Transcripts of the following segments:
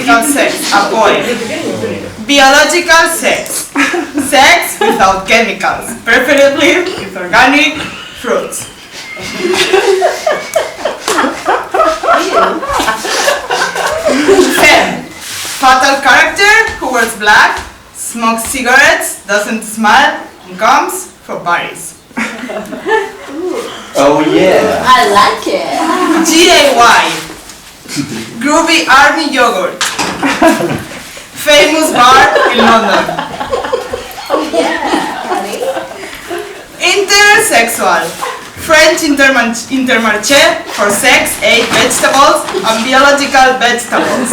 biological sex, a boy. Biological sex. Sex without chemicals, preferably with organic fruits. Femme. Fatal character who wears black, smokes cigarettes, doesn't smile, and comes from Paris. Oh yeah. I like it. GAY. Groovy Army Yogurt. Famous bar in London. Oh yeah, honey. Intersexual. French intermarché for sex, ate vegetables, and biological vegetables.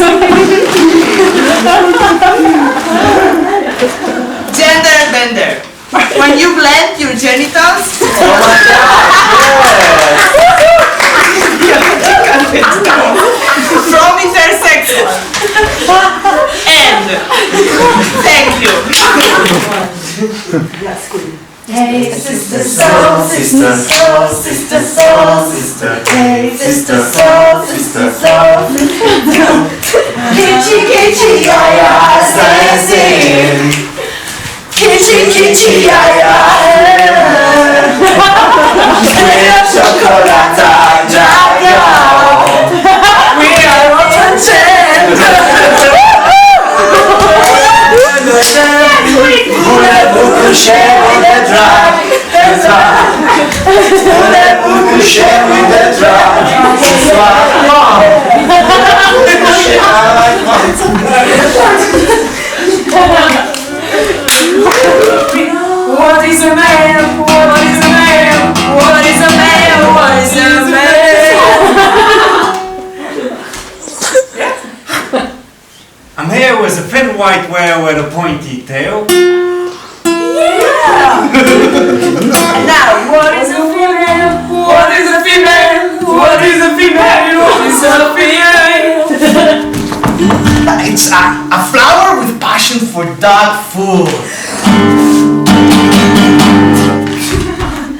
Gender bender. When you blend your genitals, biological vegetables from intersexual. And thank you. Hey, sister soul, sister soul, sister soul, sister. Hey, sister soul, sister soul, sister soul. Kitchi, kitchi, ya ya, dancing. Kitchi, kitchi, ya ya. Sweet chocolate, ya ya. We are on Voulez-vous coucher with the drug? Voulez-vous coucher with the drug? Ce soir, What is a man? What is a man? What is a man? What is a man? I'm here with a thin white whale with a pointy tail. Yeah! And now, what is a female? What is a female? What is a female? What is a female? It's a flower with passion for dog food.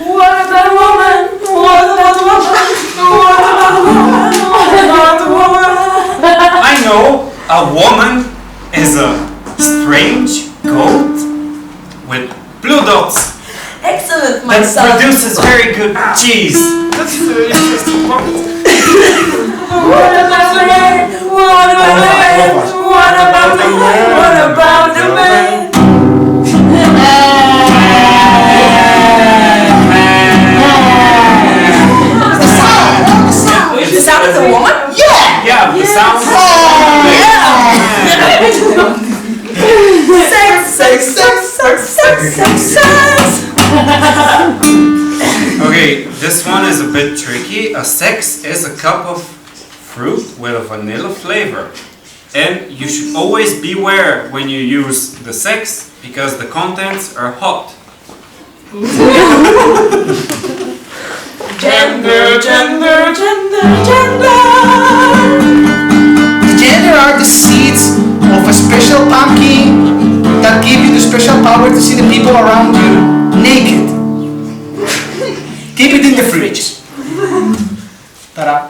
What about a woman? What about a woman? What about a woman? What about a woman? I know a woman is a strange goat with blue dots Excellent, my that son. produces very good cheese. That's a very interesting point. What about the man? What about the man? What about the man? What about the man? The sound of the woman? Yeah, the sound. Sex. Okay, this one is a bit tricky. A sex is a cup of fruit with a vanilla flavor. And you should always beware when you use the sex because the contents are hot. Gender. Gender are the seeds of a special pumpkin that give you the special power to see the people around you naked. Keep it in the fridge. Ta-da.